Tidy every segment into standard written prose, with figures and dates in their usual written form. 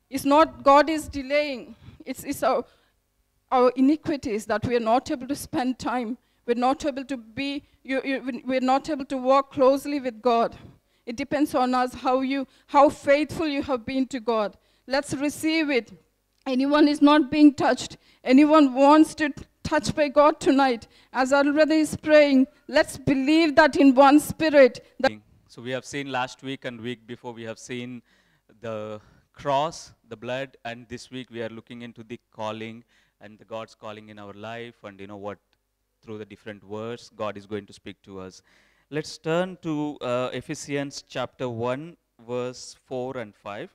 It's not God is delaying. It's our iniquities that we are not able to spend time. We're not able to be, we're not able to walk closely with God. It depends on us how faithful you have been to God. Let's receive it. Anyone is not being touched. Anyone wants to touched by God tonight, as our brother is praying, let's believe that in one spirit. So we have seen last week and week before, we have seen the cross, the blood, and this week we are looking into the calling and the God's calling in our life, and what through the different words God is going to speak to us. Let's turn to Ephesians chapter 1, verse 4 and 5.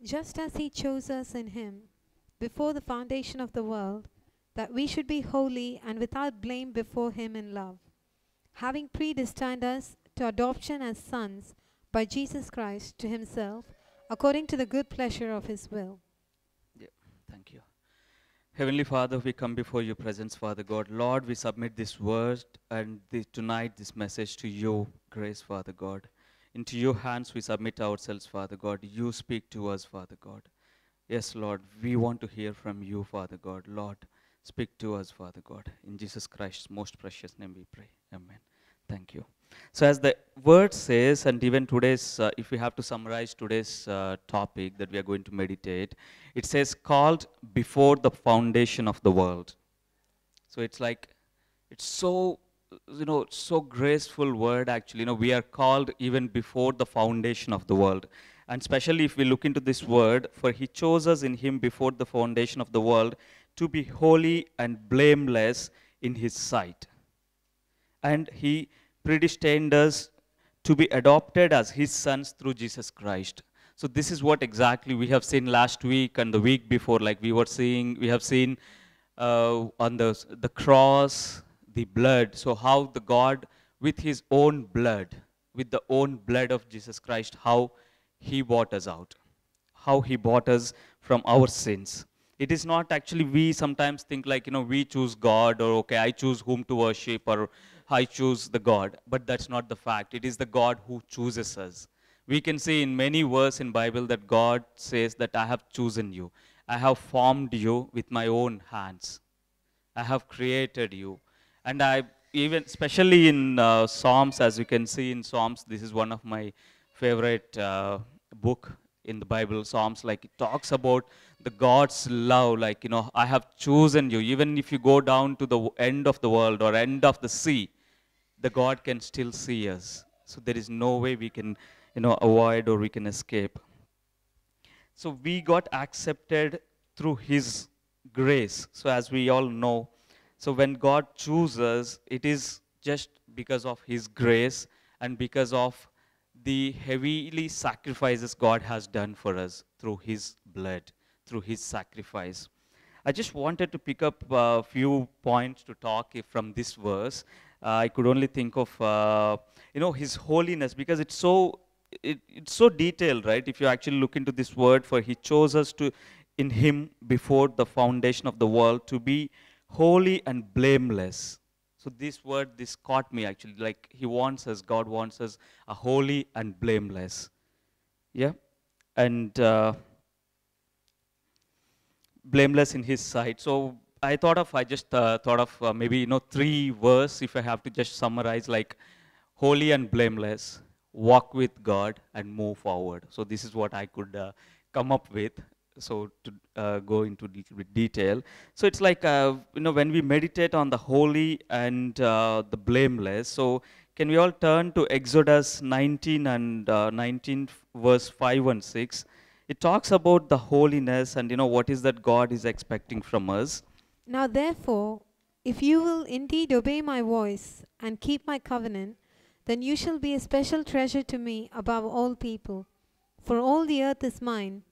Just as he chose us in him before the foundation of the world, that we should be holy and without blame before him in love, having predestined us to adoption as sons by Jesus Christ to himself, according to the good pleasure of his will. Yeah, thank you. Heavenly Father, we come before your presence, Father God. Lord, we submit this word and tonight this message to you, grace, Father God. Into your hands we submit ourselves, Father God. You speak to us, Father God. Yes, Lord, we want to hear from you, Father God. Lord, speak to us, Father God. In Jesus Christ's most precious name we pray. Amen. Thank you. So as the word says, and even today's, if we have to summarize today's topic that we are going to meditate, it says, called before the foundation of the world. So it's like, it's so, so graceful word actually. We are called even before the foundation of the world. And especially if we look into this word, for he chose us in him before the foundation of the world to be holy and blameless in his sight. And he predestined us to be adopted as his sons through Jesus Christ. So this is what exactly we have seen last week and the week before, like we have seen on the cross, the blood. So how the God with his own blood, with the own blood of Jesus Christ, how he bought us out, how he bought us from our sins. It is not actually, we sometimes think like, we choose God, or okay, I choose whom to worship, or I choose the God. But that's not the fact. It is the God who chooses us. We can see in many verses in Bible that God says that I have chosen you. I have formed you with my own hands. I have created you. And I even, especially in Psalms, as you can see in Psalms, this is one of my favorite book in the Bible, Psalms, like it talks about the God's love, like, I have chosen you. Even if you go down to the end of the world or end of the sea, the God can still see us. So there is no way we can, avoid or we can escape. So we got accepted through his grace. So as we all know, so when God chooses us, it is just because of his grace and because of the heavily sacrifices God has done for us through his blood, through his sacrifice. I just wanted to pick up a few points to talk from this verse. I could only think of, his holiness, because it's so detailed, right? If you actually look into this word, for he chose us to, in him before the foundation of the world, to be holy and blameless. So this word, this caught me actually, like he wants us, God wants us a holy and blameless. Yeah. And blameless in his sight. So I just thought of maybe, 3 verses, if I have to just summarize, like holy and blameless, walk with God and move forward. So this is what I could come up with. So to go into detail. So it's like, when we meditate on the holy and the blameless, so can we all turn to Exodus 19 and 19 verse 5 and 6. It talks about the holiness and what is that God is expecting from us. Now therefore, if you will indeed obey my voice and keep my covenant, then you shall be a special treasure to me above all people. For all the earth is mine,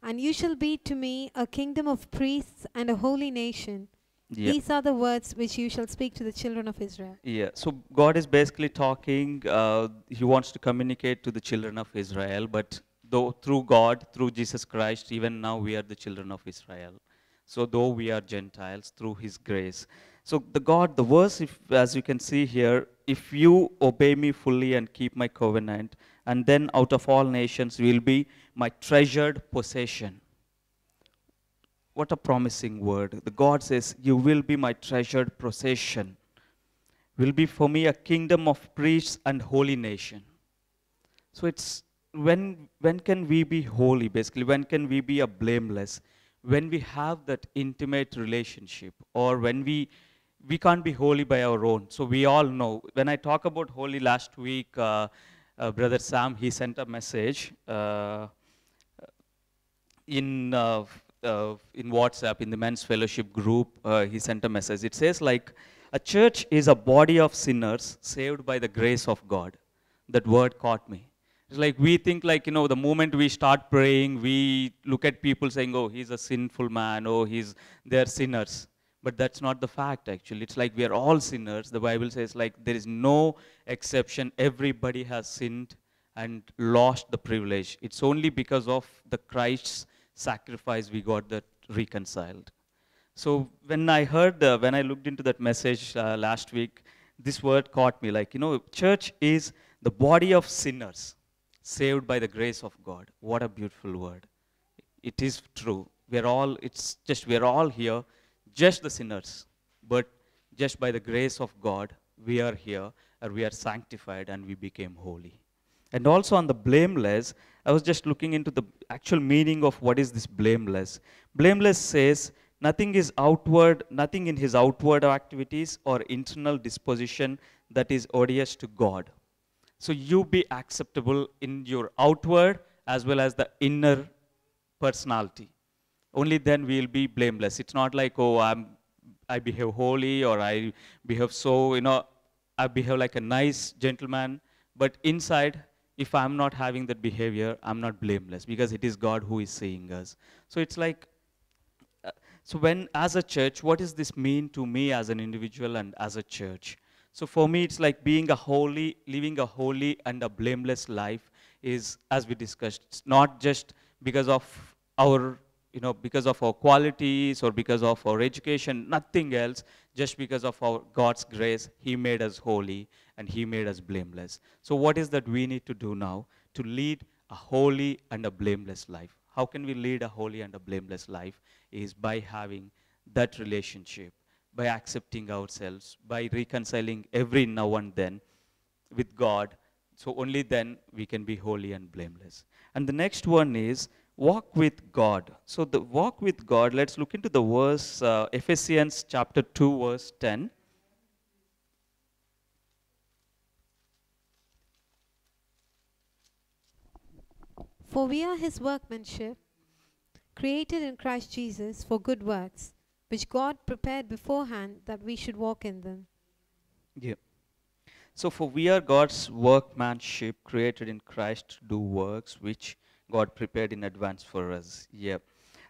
and you shall be to me a kingdom of priests and a holy nation. Yeah. These are the words which you shall speak to the children of Israel. Yeah, so God is basically talking, he wants to communicate to the children of Israel, but though through God, through Jesus Christ, even now we are the children of Israel. So though we are Gentiles, through his grace. So the verse, as you can see here, if you obey me fully and keep my covenant, and then out of all nations you will be my treasured possession. What a promising word. The God says, you will be my treasured possession. Will be for me a kingdom of priests and holy nation. So it's when can we be holy, basically? When can we be a blameless? When we have that intimate relationship, or when we can't be holy by our own. So we all know. When I talk about holy last week, Brother Sam, he sent a message in WhatsApp, in the men's fellowship group. He sent a message. It says like, a church is a body of sinners saved by the grace of God. That word caught me. It's like we think like, the moment we start praying, we look at people saying, oh, he's a sinful man, oh, they're sinners. But that's not the fact, actually. It's like we are all sinners. The Bible says like there is no exception. Everybody has sinned and lost the privilege. It's only because of the Christ's sacrifice we got that reconciled. So when I looked into that message last week, this word caught me like, church is the body of sinners saved by the grace of God. What a beautiful word. It is true. We're all here, just the sinners. But just by the grace of God, we are here, and we are sanctified, and we became holy. And also on the blameless, I was just looking into the actual meaning of what is this blameless. Blameless says, nothing in his outward activities or internal disposition that is odious to God. So you be acceptable in your outward as well as the inner personality. Only then we will be blameless. It's not like, oh, I behave holy, or I behave I behave like a nice gentleman. But inside, if I'm not having that behavior, I'm not blameless, because it is God who is seeing us. So it's like, so when as a church, what does this mean to me as an individual and as a church? So for me, it's like living a holy and a blameless life is, as we discussed, it's not just because of our, because of our qualities or because of our education, nothing else, just because of our God's grace, He made us holy and He made us blameless. So what is that we need to do now to lead a holy and a blameless life? How can we lead a holy and a blameless life? Is by having that relationship, by accepting ourselves, by reconciling every now and then with God. So only then we can be holy and blameless. And the next one is walk with God. So the walk with God, let's look into the verse, Ephesians chapter 2, verse 10. For we are His workmanship, created in Christ Jesus for good works, which God prepared beforehand that we should walk in them. Yeah. So for we are God's workmanship, created in Christ to do works which God prepared in advance for us. Yeah.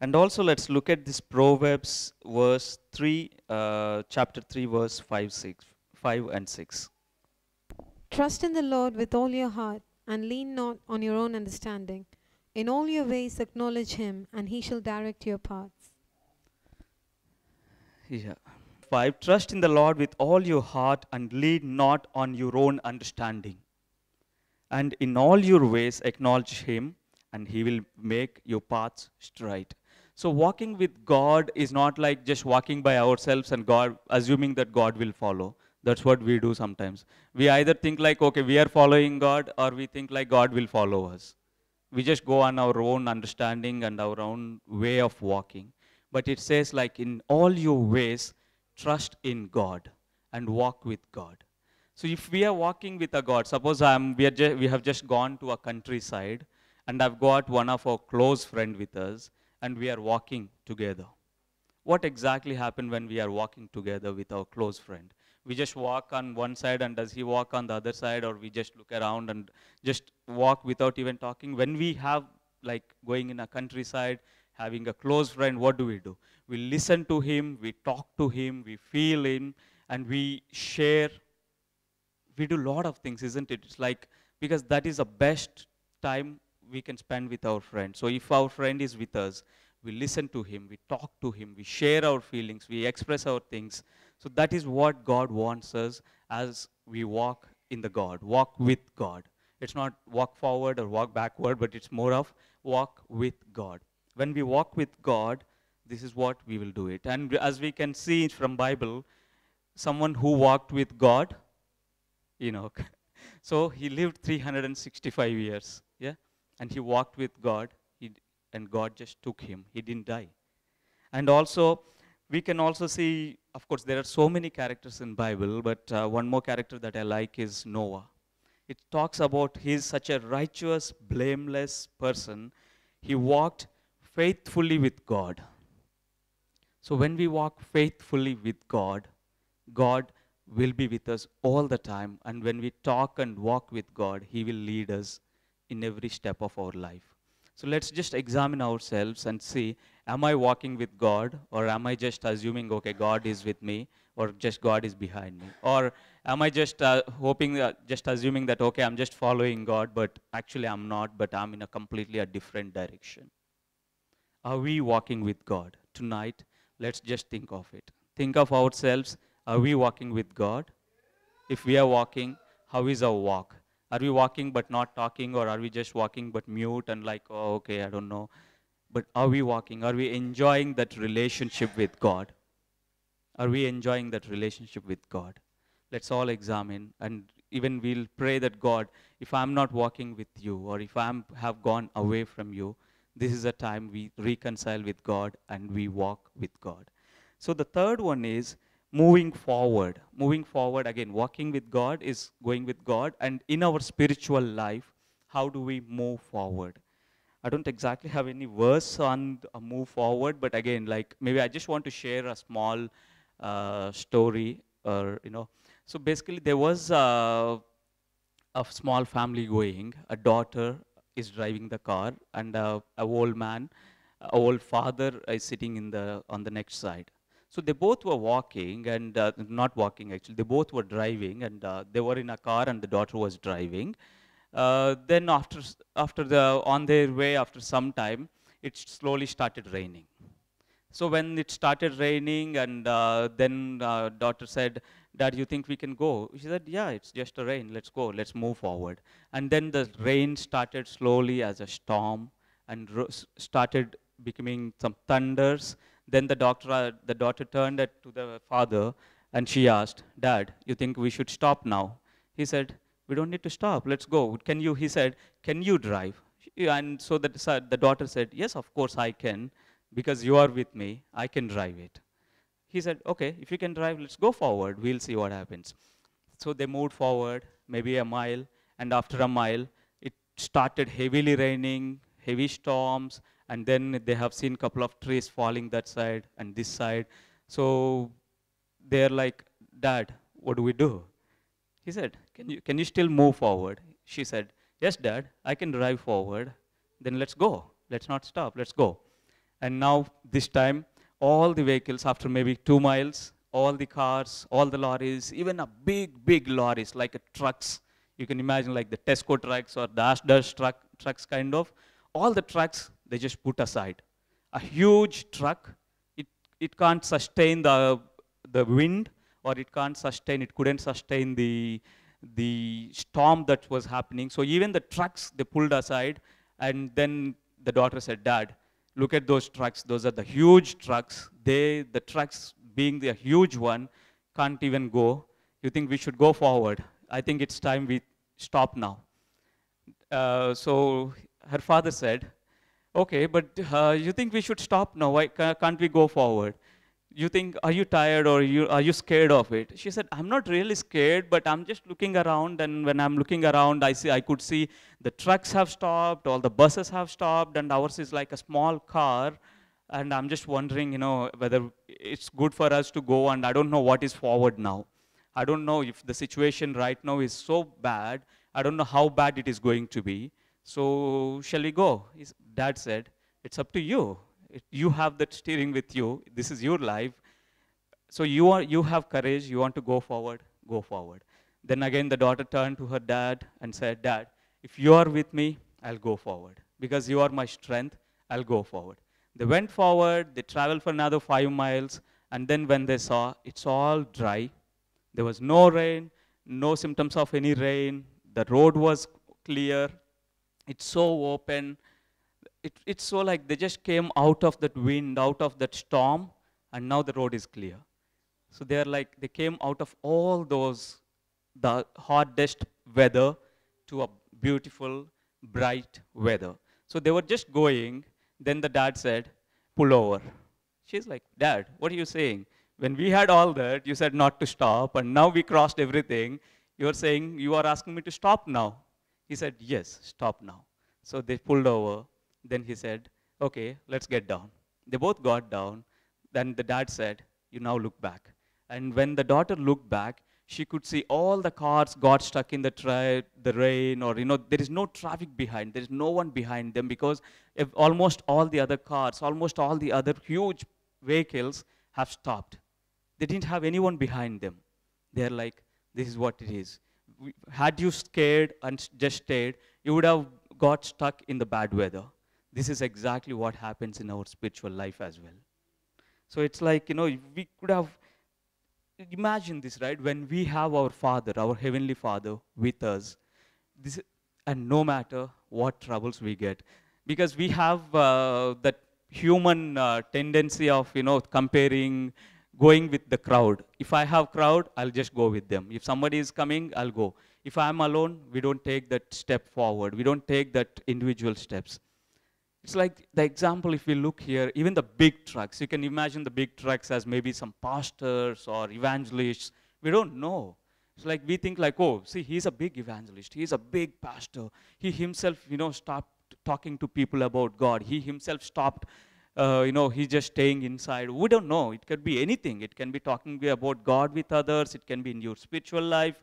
And also let's look at this Proverbs verse 3, chapter 3, verse 5 and 6. Trust in the Lord with all your heart, and lean not on your own understanding. In all your ways acknowledge Him, and He shall direct your paths. Yeah. 5. Trust in the Lord with all your heart, and lean not on your own understanding. And in all your ways acknowledge Him, and He will make your paths straight. So walking with God is not like just walking by ourselves and God, assuming that God will follow. That's what we do sometimes. We either think like, okay, we are following God, or we think like God will follow us. We just go on our own understanding and our own way of walking. But it says like, in all your ways, trust in God and walk with God. So if we are walking with a God, suppose we have just gone to a countryside, and I've got one of our close friend with us, and we are walking together. What exactly happened when we are walking together with our close friend? We just walk on one side, and does he walk on the other side, or we just look around and just walk without even talking? When we have, like, going in a countryside, having a close friend, what do? We listen to him, we talk to him, we feel him, and we share. We do a lot of things, isn't it? It's like, because that is the best time we can spend with our friend. So if our friend is with us, we listen to him, we talk to him, we share our feelings, we express our things. So that is what God wants us as we walk in the God, walk with God. It's not walk forward or walk backward, but it's more of walk with God. When we walk with God, this is what we will do it. And as we can see from Bible, someone who walked with God, Enoch. So he lived 365 years, yeah? And he walked with God, and God just took him. He didn't die. And also, we can also see, of course, there are so many characters in Bible, but one more character that I like is Noah. It talks about he's such a righteous, blameless person. He walked faithfully with God. So when we walk faithfully with God, God will be with us all the time. And when we talk and walk with God, He will lead us in every step of our life. So let's just examine ourselves and see, am I walking with God, or am I just assuming, okay, God is with me, or just God is behind me? Or am I just just assuming that, okay, I'm just following God, but actually I'm not, but I'm in a completely a different direction? Are we walking with God? Tonight, let's just think of it. Think of ourselves. Are we walking with God? If we are walking, how is our walk? Are we walking but not talking, or are we just walking but mute and like, oh, okay, I don't know. But are we walking? Are we enjoying that relationship with God? Are we enjoying that relationship with God? Let's all examine, and even we'll pray that God, if I'm not walking with you, or if I have gone away from you, this is a time we reconcile with God and we walk with God. So the third one is moving forward. Moving forward, again, walking with God is going with God. And in our spiritual life, how do we move forward? I don't exactly have any verse on a move forward, but again, like maybe I just want to share a small story, or So basically, there was a small family going. A daughter is driving the car, and a old man, a old father is sitting on the next side. So they both were walking, and not walking actually. They both were driving, and they were in a car, and the daughter was driving. Then on their way, after some time, it slowly started raining. So when it started raining, and then daughter said, "Dad, you think we can go?" She said, "Yeah, it's just a rain. Let's go. Let's move forward." And then the rain started slowly as a storm, and started becoming some thunders. Then the daughter turned to the father, and she asked, "Dad, you think we should stop now?" He said, "We don't need to stop. Let's go. Can you?" He said, "Can you drive?" And so the daughter said, "Yes, of course I can. Because you are with me, I can drive it." He said, "Okay, if you can drive, let's go forward. We'll see what happens." So they moved forward, maybe a mile, and after a mile, it started heavily raining, heavy storms, and then they have seen a couple of trees falling that side and this side. So they're like, "Dad, what do we do?" He said, can you still move forward?" She said, "Yes, Dad, I can drive forward." "Then let's go. Let's not stop. Let's go." And now, this time, all the vehicles, after maybe 2 miles, all the cars, all the lorries, even a big lorries, like trucks, you can imagine like the Tesco trucks or the Asda's trucks kind of, all the trucks, they just put aside. A huge truck, it can't sustain the wind, or it couldn't sustain the storm that was happening. So even the trucks, they pulled aside, and then the daughter said, "Dad, look at those trucks. Those are the huge trucks. The trucks, being the huge one, can't even go. You think we should go forward? I think it's time we stop now." So her father said, "Okay, but you think we should stop now? Why can't we go forward? You think, are you tired, or are you scared of it?" She said, "I'm not really scared, but I'm just looking around, and when I'm looking around, I could see the trucks have stopped, all the buses have stopped, and ours is like a small car, and I'm just wondering, whether it's good for us to go, and I don't know what is forward now. I don't know if the situation right now is so bad. I don't know how bad it is going to be. So shall we go?" Dad said, "It's up to you. You have that steering with you. This is your life. So you have courage. You want to go forward, go forward." Then again, the daughter turned to her dad and said, "Dad, if you are with me, I'll go forward. Because you are my strength, I'll go forward." They went forward. They traveled for another 5 miles. And then when they saw it's all dry, there was no rain, no symptoms of any rain. The road was clear. It's so open. It's so like they just came out of that wind, out of that storm, and now the road is clear. So they are like, they came out of all those, the hardest weather to a beautiful, bright weather. So they were just going. Then the dad said, pull over. She's like, Dad, what are you saying? When we had all that, you said not to stop, and now we crossed everything. You're saying you are asking me to stop now. He said, yes, stop now. So they pulled over. Then he said, okay, let's get down. They both got down. Then the dad said, you now look back. And when the daughter looked back, she could see all the cars got stuck in the rain, or, there is no traffic behind. There is no one behind them, because if almost all the other cars, almost all the other huge vehicles have stopped. They didn't have anyone behind them. They're like, this is what it is. Had you scared and just stayed, you would have got stuck in the bad weather. This is exactly what happens in our spiritual life as well. So it's like, we could have, imagine this, right? When we have our Father, our Heavenly Father with us, and no matter what troubles we get, because we have that human tendency of, comparing, going with the crowd. If I have crowd, I'll just go with them. If somebody is coming, I'll go. If I'm alone, we don't take that step forward. We don't take that individual steps. It's like the example, if we look here, even the big trucks, you can imagine the big trucks as maybe some pastors or evangelists. We don't know. It's like we think like, oh, see, he's a big evangelist. He's a big pastor. He himself, stopped talking to people about God. He himself stopped, he's just staying inside. We don't know. It could be anything. It can be talking about God with others. It can be in your spiritual life.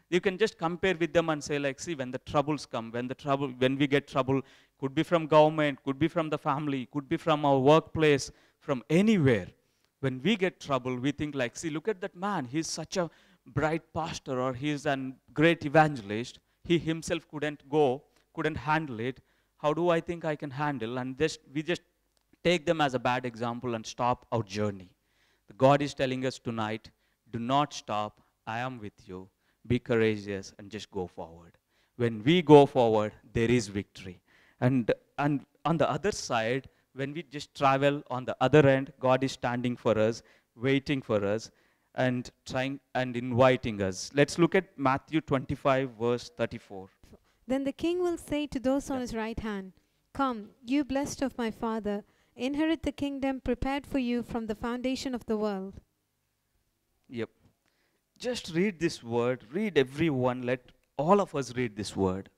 You can just compare with them and say like, see, when the troubles come, when we get trouble, could be from government, could be from the family, could be from our workplace, from anywhere. When we get trouble, we think like, see, look at that man. He's such a bright pastor, or he's a great evangelist. He himself couldn't handle it. How do I think I can handle? And we just take them as a bad example and stop our journey. God is telling us tonight, do not stop. I am with you. Be courageous and just go forward. When we go forward, there is victory. And on the other side, when we just travel on the other end, God is standing for us, waiting for us, and trying and inviting us. Let's look at Matthew 25, verse 34. Then the king will say to those on his right hand, come, you blessed of my Father, inherit the kingdom prepared for you from the foundation of the world. Yep. Just read this word. Read everyone. Let all of us read this word.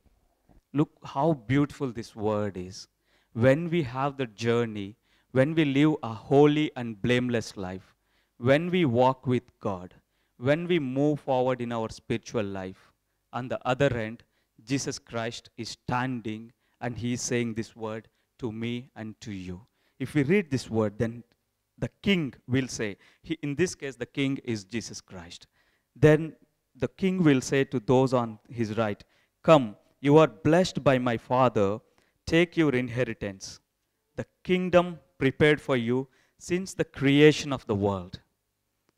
Look how beautiful this word is. When we have the journey, when we live a holy and blameless life, when we walk with God, when we move forward in our spiritual life, on the other end, Jesus Christ is standing and he is saying this word to me and to you. If we read this word, then the king will say, in this case, the king is Jesus Christ. Then the king will say to those on his right, come, you are blessed by my Father, take your inheritance, the kingdom prepared for you since the creation of the world.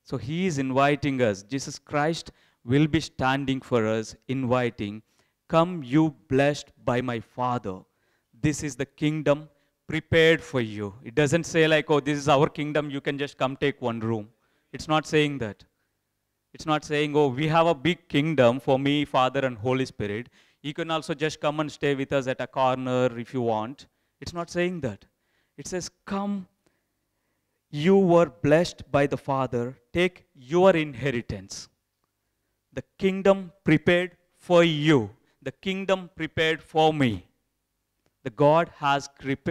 So he is inviting us. Jesus Christ will be standing for us, inviting, come, you blessed by my Father. This is the kingdom prepared for you. It doesn't say like, oh, this is our kingdom, you can just come take one room. It's not saying that. It's not saying, oh, we have a big kingdom for me, Father, and Holy Spirit. You can also just come and stay with us at a corner if you want. It's not saying that. It says, come, you were blessed by the Father. Take your inheritance. The kingdom prepared for you. The kingdom prepared for me. The God has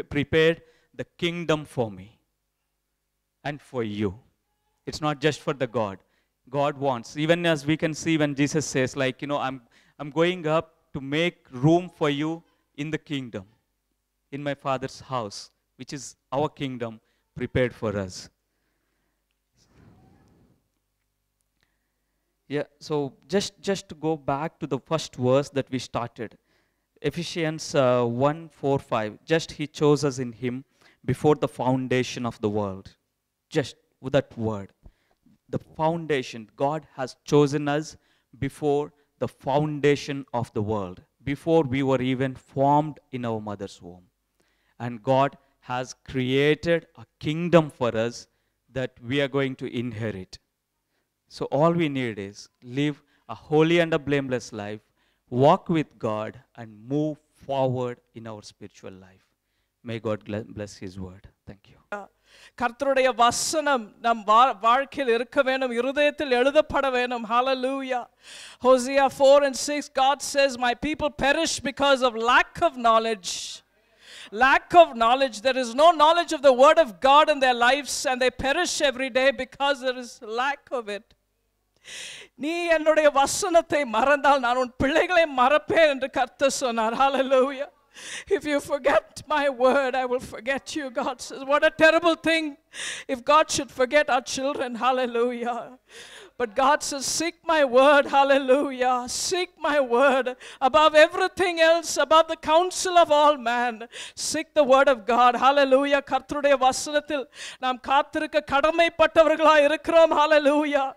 prepared the kingdom for me and for you. It's not just for the God. God wants, even as we can see when Jesus says, like, I'm going up to make room for you in the kingdom, in my Father's house, which is our kingdom prepared for us. Yeah, so just to go back to the first verse that we started, Ephesians 1, 4, 5. Just he chose us in him before the foundation of the world. Just with that word. The foundation. God has chosen us before the foundation of the world. before we were even formed in our mother's womb. And God has created a kingdom for us that we are going to inherit. So all we need is live a holy and a blameless life, walk with God, and move forward in our spiritual life. May God bless His word. Thank you. கர்த்தருடைய வசனம் நம் வாழ்க்கையில் இருக்க வேண்டும், இருதயத்தில் எழுதப்பட வேண்டும். Hallelujah. Hosea 4:6, God says, my people perish because of lack of knowledge. Lack of knowledge. There is no knowledge of the word of God in their lives, and they perish every day because there is lack of it. நீ என்னுடைய வசனத்தை மறந்தால் நான் உன் பிள்ளைகளை மறப்பேன் என்று கர்த்தர் சொன்னார். Hallelujah. If you forget my word, I will forget you, God says. What a terrible thing if God should forget our children. Hallelujah. But God says, seek my word. Hallelujah. Seek my word above everything else, above the counsel of all man. Seek the word of God. Hallelujah. கர்த்தருடைய வசனத்தில் நாம் காத்திருக்க கடமைப்பட்டவர்களாய் இருக்கிறோம். Hallelujah.